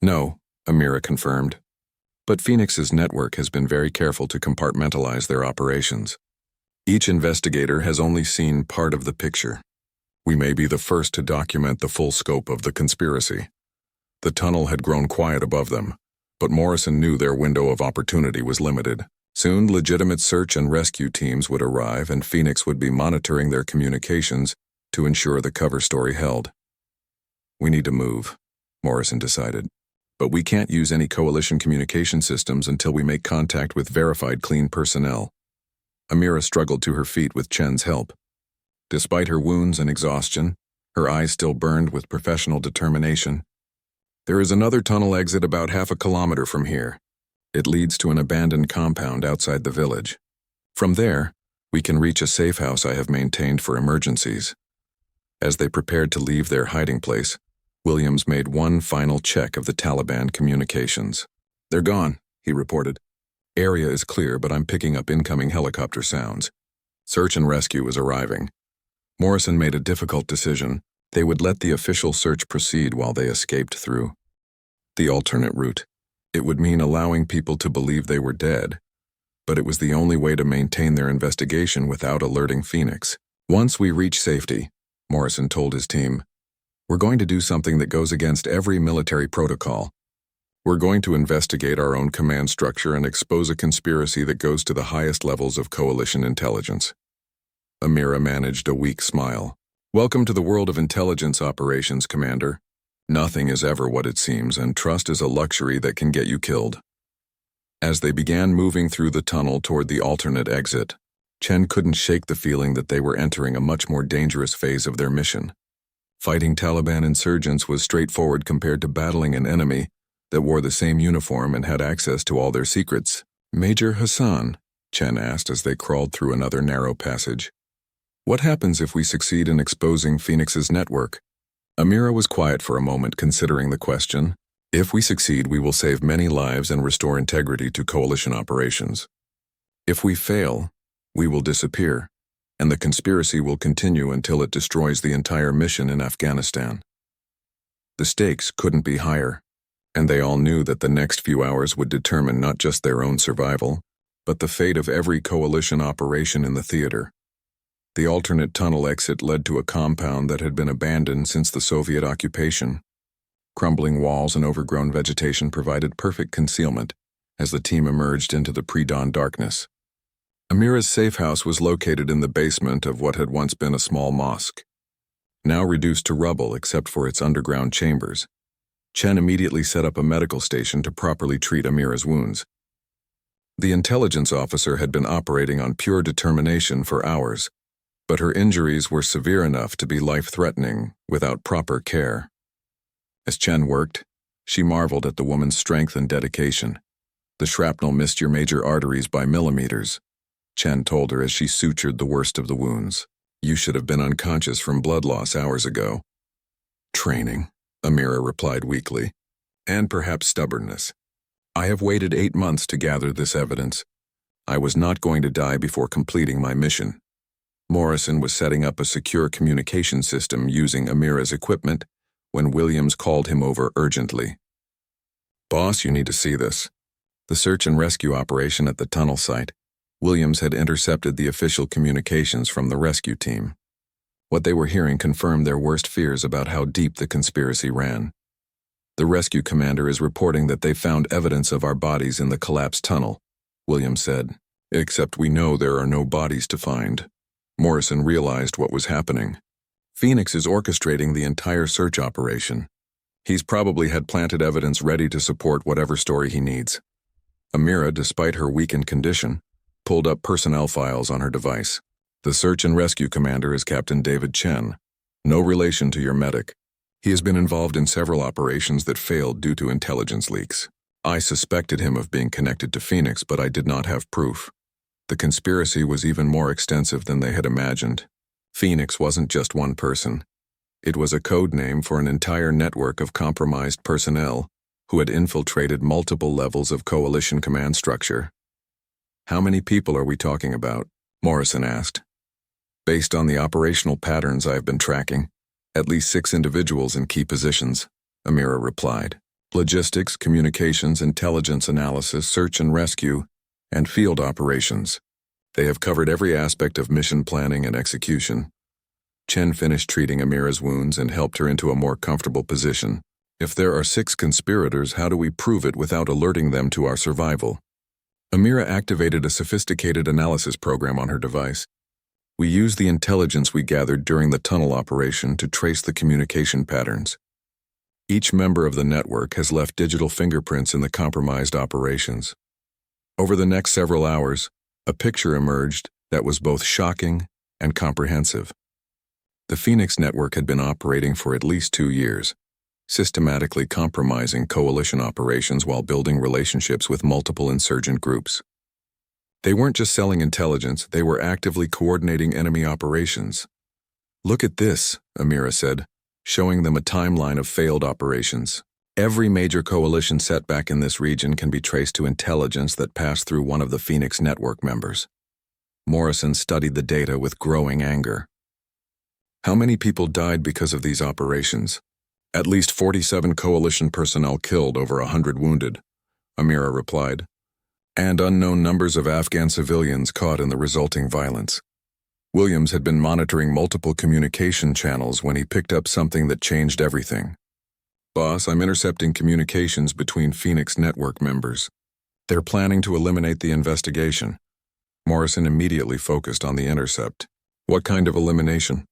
A: No, Amira confirmed. But Phoenix's network has been very careful to compartmentalize their operations. Each investigator has only seen part of the picture. We may be the first to document the full scope of the conspiracy. The tunnel had grown quiet above them, but Morrison knew their window of opportunity was limited. Soon, legitimate search and rescue teams would arrive and Phoenix would be monitoring their communications to ensure the cover story held. We need to move, Morrison decided. But we can't use any coalition communication systems until we make contact with verified clean personnel. Amira struggled to her feet with Chen's help. Despite her wounds and exhaustion, her eyes still burned with professional determination. There is another tunnel exit about half a kilometer from here. It leads to an abandoned compound outside the village. From there, we can reach a safe house I have maintained for emergencies. As they prepared to leave their hiding place, Williams made one final check of the Taliban communications. "They're gone," he reported. "Area is clear, but I'm picking up incoming helicopter sounds. Search and rescue is arriving." Morrison made a difficult decision. They would let the official search proceed while they escaped through the alternate route. It would mean allowing people to believe they were dead, but it was the only way to maintain their investigation without alerting Phoenix. "Once we reach safety," Morrison told his team, "we're going to do something that goes against every military protocol. We're going to investigate our own command structure and expose a conspiracy that goes to the highest levels of coalition intelligence." Amira managed a weak smile. "Welcome to the world of intelligence operations, Commander. Nothing is ever what it seems, and trust is a luxury that can get you killed." As they began moving through the tunnel toward the alternate exit, Chen couldn't shake the feeling that they were entering a much more dangerous phase of their mission. Fighting Taliban insurgents was straightforward compared to battling an enemy that wore the same uniform and had access to all their secrets. "Major Hassan," Chen asked as they crawled through another narrow passage, "what happens if we succeed in exposing Phoenix's network?" Amira was quiet for a moment, considering the question. "If we succeed, we will save many lives and restore integrity to coalition operations. If we fail, we will disappear, and the conspiracy will continue until it destroys the entire mission in Afghanistan." The stakes couldn't be higher, and they all knew that the next few hours would determine not just their own survival, but the fate of every coalition operation in the theater. The alternate tunnel exit led to a compound that had been abandoned since the Soviet occupation. Crumbling walls and overgrown vegetation provided perfect concealment as the team emerged into the pre-dawn darkness. Amira's safe house was located in the basement of what had once been a small mosque, now reduced to rubble except for its underground chambers. Chen immediately set up a medical station to properly treat Amira's wounds. The intelligence officer had been operating on pure determination for hours, but her injuries were severe enough to be life-threatening without proper care. As Chen worked, she marveled at the woman's strength and dedication. "The shrapnel missed your major arteries by millimeters," Chen told her as she sutured the worst of the wounds. "You should have been unconscious from blood loss hours ago." "Training," Amira replied weakly, "and perhaps stubbornness. I have waited 8 months to gather this evidence. I was not going to die before completing my mission." Morrison was setting up a secure communication system using Amira's equipment when Williams called him over urgently. "Boss, you need to see this." The search and rescue operation at the tunnel site. Williams had intercepted the official communications from the rescue team. What they were hearing confirmed their worst fears about how deep the conspiracy ran. "The rescue commander is reporting that they found evidence of our bodies in the collapsed tunnel," Williams said. "Except we know there are no bodies to find." Morrison realized what was happening. Phoenix is orchestrating the entire search operation. He's probably had planted evidence ready to support whatever story he needs. Amira, despite her weakened condition, pulled up personnel files on her device. "The search and rescue commander is Captain David Chen. No relation to your medic. He has been involved in several operations that failed due to intelligence leaks. I suspected him of being connected to Phoenix, but I did not have proof. The conspiracy was even more extensive than they had imagined. Phoenix wasn't just one person. It was a code name for an entire network of compromised personnel who had infiltrated multiple levels of coalition command structure." "How many people are we talking about?" Morrison asked. "Based on the operational patterns I've been tracking, at least 6 individuals in key positions," Amira replied. "Logistics, communications, intelligence analysis, search and rescue, and field operations. They have covered every aspect of mission planning and execution." Chen finished treating Amira's wounds and helped her into a more comfortable position. "If there are 6 conspirators, how do we prove it without alerting them to our survival?" Amira activated a sophisticated analysis program on her device. "We use the intelligence we gathered during the tunnel operation to trace the communication patterns. Each member of the network has left digital fingerprints in the compromised operations." Over the next several hours, a picture emerged that was both shocking and comprehensive. The Phoenix network had been operating for at least 2 years, systematically compromising coalition operations while building relationships with multiple insurgent groups. They weren't just selling intelligence, they were actively coordinating enemy operations. "Look at this," Amira said, showing them a timeline of failed operations. Every major coalition setback in this region can be traced to intelligence that passed through one of the Phoenix network members. Morrison studied the data with growing anger. How many people died because of these operations? At least 47 coalition personnel killed, over 100 wounded, Amira replied, and unknown numbers of Afghan civilians caught in the resulting violence. Williams had been monitoring multiple communication channels when he picked up something that changed everything. "Boss, I'm intercepting communications between Phoenix network members. They're planning to eliminate the investigation." Morrison immediately focused on the intercept. "What kind of elimination?"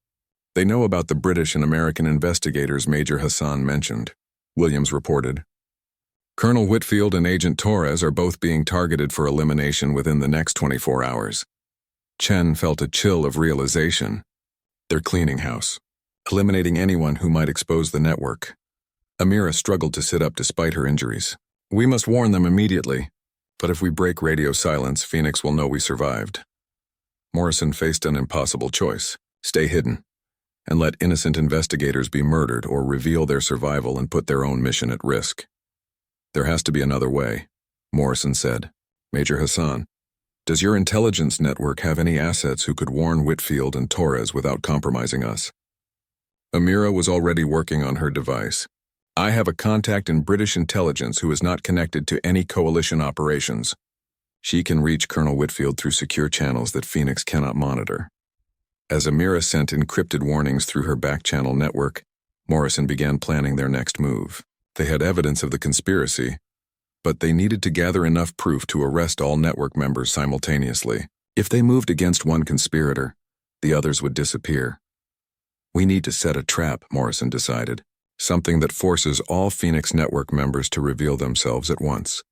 A: "They know about the British and American investigators Major Hassan mentioned," Williams reported. "Colonel Whitfield and Agent Torres are both being targeted for elimination within the next 24 hours. Chen felt a chill of realization. They're cleaning house, eliminating anyone who might expose the network. Amira struggled to sit up despite her injuries. "We must warn them immediately. But if we break radio silence, Phoenix will know we survived." Morrison faced an impossible choice: stay hidden, and let innocent investigators be murdered or reveal their survival and put their own mission at risk. "There has to be another way," Morrison said. "Major Hassan, does your intelligence network have any assets who could warn Whitfield and Torres without compromising us?" Amira was already working on her device. "I have a contact in British intelligence who is not connected to any coalition operations. She can reach Colonel Whitfield through secure channels that Phoenix cannot monitor." As Amira sent encrypted warnings through her back-channel network, Morrison began planning their next move. They had evidence of the conspiracy, but they needed to gather enough proof to arrest all network members simultaneously. If they moved against one conspirator, the others would disappear. "We need to set a trap," Morrison decided, "something that forces all Phoenix network members to reveal themselves at once."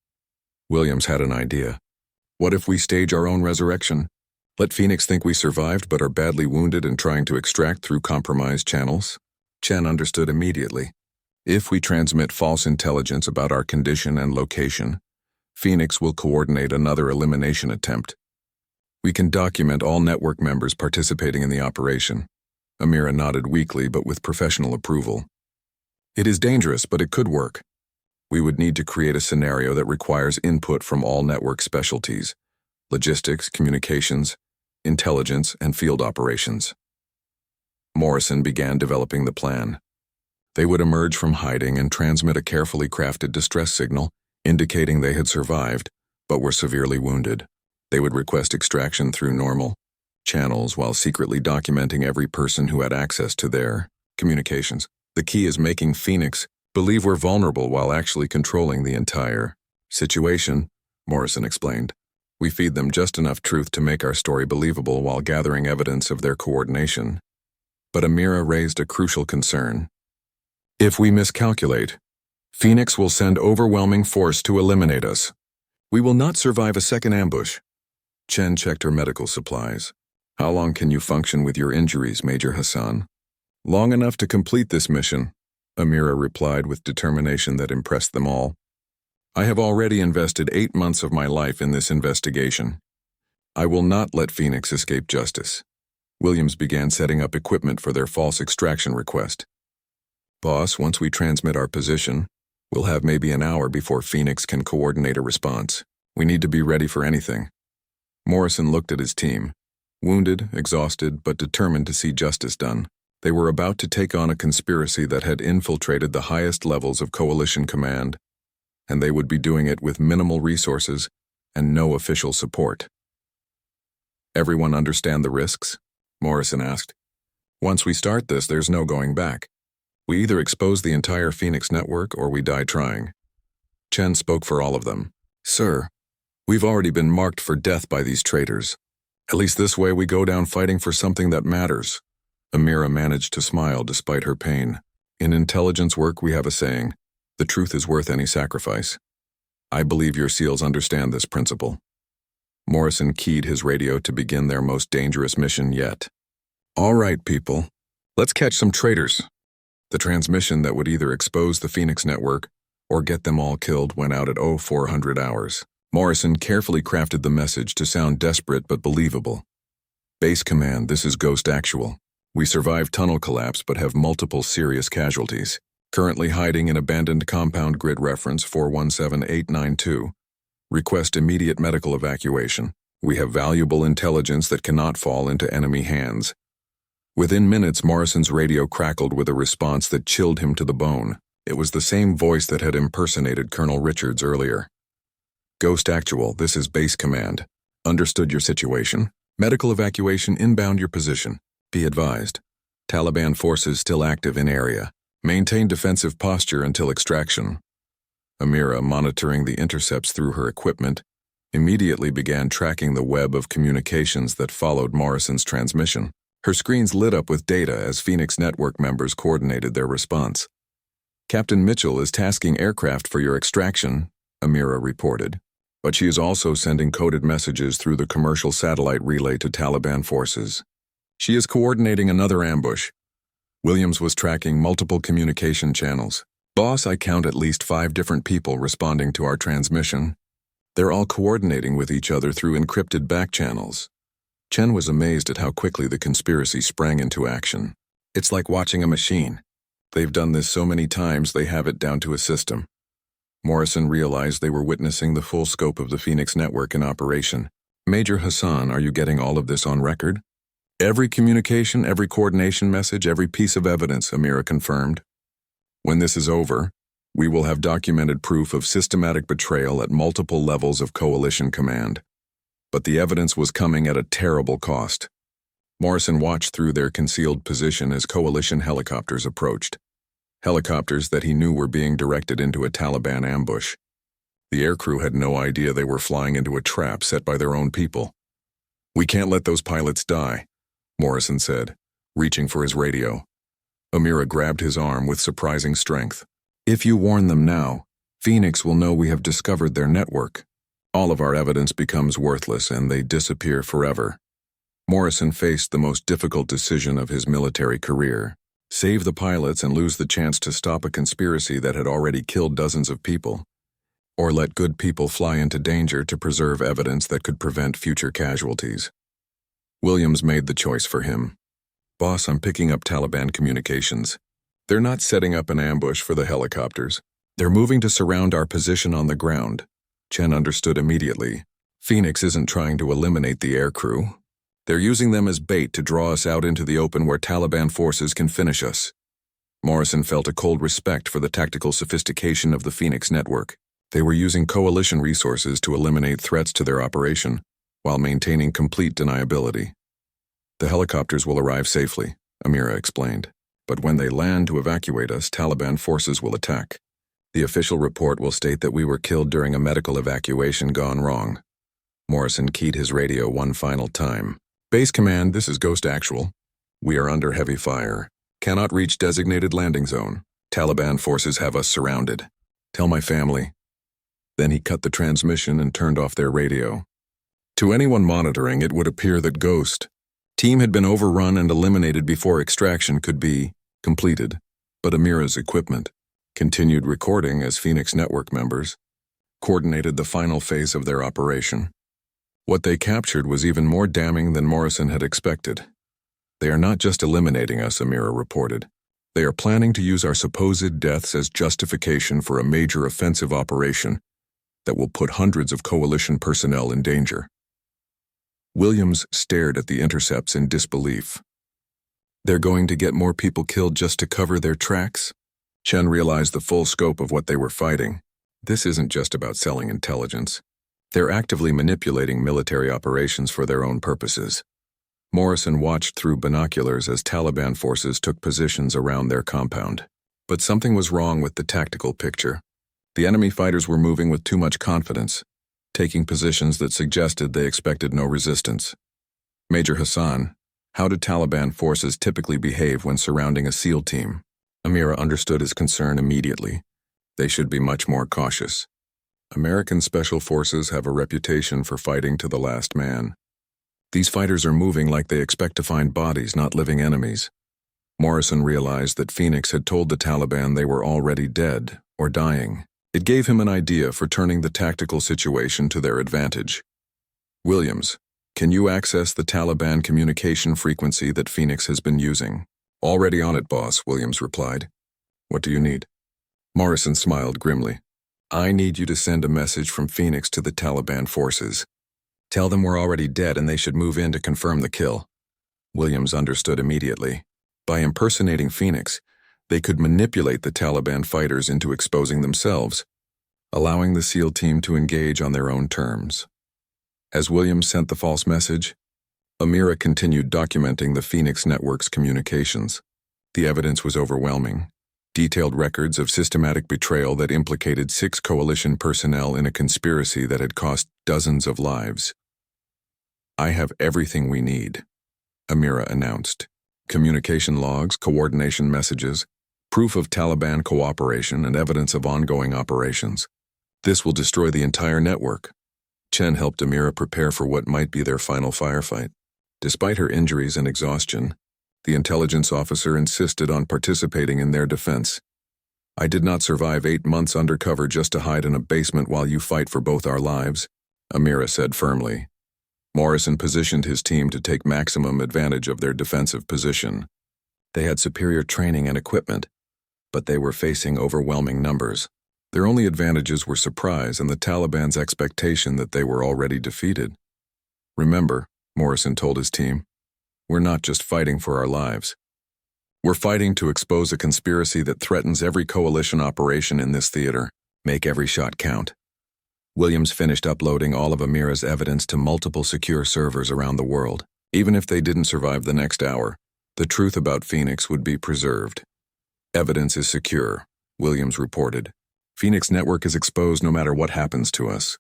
A: Williams had an idea. "What if we stage our own resurrection? Let Phoenix think we survived but are badly wounded and trying to extract through compromised channels?" Chen understood immediately. "If we transmit false intelligence about our condition and location, Phoenix will coordinate another elimination attempt. We can document all network members participating in the operation." Amira nodded weakly but with professional approval. "It is dangerous, but it could work. We would need to create a scenario that requires input from all network specialties: logistics, communications, intelligence, and field operations." Morrison began developing the plan. They would emerge from hiding and transmit a carefully crafted distress signal indicating they had survived but were severely wounded. They would request extraction through normal channels while secretly documenting every person who had access to their communications. "The key is making Phoenix believe we're vulnerable while actually controlling the entire situation," Morrison explained. "We feed them just enough truth to make our story believable while gathering evidence of their coordination." But Amira raised a crucial concern. "If we miscalculate, Phoenix will send overwhelming force to eliminate us. We will not survive a second ambush." Chen checked her medical supplies. "How long can you function with your injuries, Major Hassan?" "Long enough to complete this mission," Amira replied with determination that impressed them all. "I have already invested 8 months of my life in this investigation. I will not let Phoenix escape justice." Williams began setting up equipment for their false extraction request. "Boss, once we transmit our position, we'll have maybe an hour before Phoenix can coordinate a response. We need to be ready for anything." Morrison looked at his team, wounded, exhausted, but determined to see justice done. They were about to take on a conspiracy that had infiltrated the highest levels of coalition command, and they would be doing it with minimal resources and no official support. "Everyone understand the risks?" Morrison asked. "Once we start this, there's no going back. We either expose the entire Phoenix network or we die trying." Chen spoke for all of them. "Sir, we've already been marked for death by these traitors. At least this way we go down fighting for something that matters." Amira managed to smile despite her pain. "In intelligence work we have a saying, the truth is worth any sacrifice. I believe your SEALs understand this principle." Morrison keyed his radio to begin their most dangerous mission yet. "All right, people. Let's catch some traitors. The transmission that would either expose the Phoenix network or get them all killed went out at 0400 hours. Morrison carefully crafted the message to sound desperate but believable. Base Command, this is Ghost Actual. We survived tunnel collapse but have multiple serious casualties. Currently hiding in abandoned compound grid reference 417892. Request immediate medical evacuation. We have valuable intelligence that cannot fall into enemy hands. Within minutes, Morrison's radio crackled with a response that chilled him to the bone. It was the same voice that had impersonated Colonel Richards earlier. Ghost Actual, this is Base Command. Understood your situation. Medical evacuation inbound your position. Be advised. Taliban forces still active in area. Maintain defensive posture until extraction. Amira, monitoring the intercepts through her equipment, immediately began tracking the web of communications that followed Morrison's transmission. Her screens lit up with data as Phoenix Network members coordinated their response. Captain Mitchell is tasking aircraft for your extraction, Amira reported, but she is also sending coded messages through the commercial satellite relay to Taliban forces. She is coordinating another ambush. Williams was tracking multiple communication channels. Boss, I count at least 5 different people responding to our transmission. They're all coordinating with each other through encrypted back channels. Chen was amazed at how quickly the conspiracy sprang into action. It's like watching a machine. They've done this so many times they have it down to a system. Morrison realized they were witnessing the full scope of the Phoenix network in operation. Major Hassan, are you getting all of this on record? Every communication, every coordination message, every piece of evidence, Amira confirmed. When this is over, we will have documented proof of systematic betrayal at multiple levels of coalition command. But the evidence was coming at a terrible cost. Morrison watched through their concealed position as coalition helicopters approached. Helicopters that he knew were being directed into a Taliban ambush. The aircrew had no idea they were flying into a trap set by their own people. We can't let those pilots die, Morrison said, reaching for his radio. Amira grabbed his arm with surprising strength. If you warn them now, Phoenix will know we have discovered their network. All of our evidence becomes worthless and they disappear forever. Morrison faced the most difficult decision of his military career. Save the pilots and lose the chance to stop a conspiracy that had already killed dozens of people. Or let good people fly into danger to preserve evidence that could prevent future casualties. Williams made the choice for him. Boss, I'm picking up Taliban communications. They're not setting up an ambush for the helicopters. They're moving to surround our position on the ground. Chen understood immediately. Phoenix isn't trying to eliminate the aircrew. They're using them as bait to draw us out into the open where Taliban forces can finish us. Morrison felt a cold respect for the tactical sophistication of the Phoenix network. They were using coalition resources to eliminate threats to their operation, while maintaining complete deniability. The helicopters will arrive safely, Amira explained. But when they land to evacuate us, Taliban forces will attack. The official report will state that we were killed during a medical evacuation gone wrong. Morrison keyed his radio one final time. Base Command, this is Ghost Actual. We are under heavy fire. Cannot reach designated landing zone. Taliban forces have us surrounded. Tell my family. Then he cut the transmission and turned off their radio. To anyone monitoring, it would appear that Ghost team had been overrun and eliminated before extraction could be completed, but Amira's equipment continued recording as Phoenix Network members coordinated the final phase of their operation. What they captured was even more damning than Morrison had expected. They are not just eliminating us, Amira reported. They are planning to use our supposed deaths as justification for a major offensive operation that will put hundreds of coalition personnel in danger. Williams stared at the intercepts in disbelief. They're going to get more people killed just to cover their tracks? Chen realized the full scope of what they were fighting. This isn't just about selling intelligence. They're actively manipulating military operations for their own purposes. Morrison watched through binoculars as Taliban forces took positions around their compound. But something was wrong with the tactical picture. The enemy fighters were moving with too much confidence, taking positions that suggested they expected no resistance. Major Hassan, how do Taliban forces typically behave when surrounding a SEAL team? Amira understood his concern immediately. They should be much more cautious. American special forces have a reputation for fighting to the last man. These fighters are moving like they expect to find bodies, not living enemies. Morrison realized that Phoenix had told the Taliban they were already dead or dying. It gave him an idea for turning the tactical situation to their advantage. Williams, can you access the Taliban communication frequency that Phoenix has been using? Already on it, boss, Williams replied. What do you need? Morrison smiled grimly. I need you to send a message from Phoenix to the Taliban forces. Tell them we're already dead and they should move in to confirm the kill. Williams understood immediately. By impersonating Phoenix, they could manipulate the Taliban fighters into exposing themselves, allowing the SEAL team to engage on their own terms. As Williams sent the false message, Amira continued documenting the Phoenix network's communications. The evidence was overwhelming. Detailed records of systematic betrayal that implicated 6 coalition personnel in a conspiracy that had cost dozens of lives. I have everything we need, Amira announced. Communication logs, coordination messages, proof of Taliban cooperation, and evidence of ongoing operations. This will destroy the entire network. Chen helped Amira prepare for what might be their final firefight. Despite her injuries and exhaustion, the intelligence officer insisted on participating in their defense. I did not survive 8 months undercover just to hide in a basement while you fight for both our lives, Amira said firmly. Morrison positioned his team to take maximum advantage of their defensive position. They had superior training and equipment, but they were facing overwhelming numbers. Their only advantages were surprise and the Taliban's expectation that they were already defeated. Remember, Morrison told his team, we're not just fighting for our lives. We're fighting to expose a conspiracy that threatens every coalition operation in this theater. Make every shot count. Williams finished uploading all of Amira's evidence to multiple secure servers around the world. Even if they didn't survive the next hour, the truth about Phoenix would be preserved. Evidence is secure, Williams reported. Phoenix network is exposed no matter what happens to us.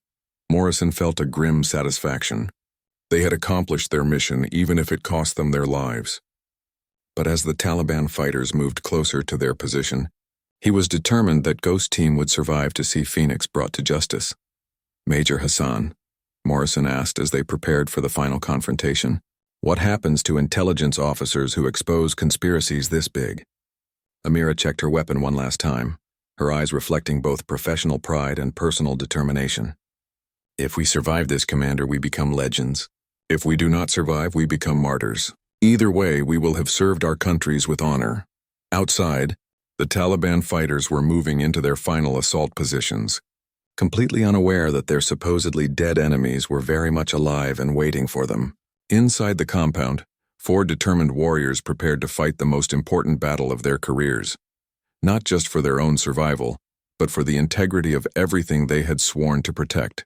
A: Morrison felt a grim satisfaction. They had accomplished their mission even if it cost them their lives. But as the Taliban fighters moved closer to their position, he was determined that Ghost Team would survive to see Phoenix brought to justice. Major Hassan, Morrison asked as they prepared for the final confrontation, what happens to intelligence officers who expose conspiracies this big? Amira checked her weapon one last time, her eyes reflecting both professional pride and personal determination. If we survive this, Commander, we become legends. If we do not survive, we become martyrs. Either way, we will have served our countries with honor. Outside, the Taliban fighters were moving into their final assault positions, completely unaware that their supposedly dead enemies were very much alive and waiting for them. Inside the compound, 4 determined warriors prepared to fight the most important battle of their careers, not just for their own survival, but for the integrity of everything they had sworn to protect.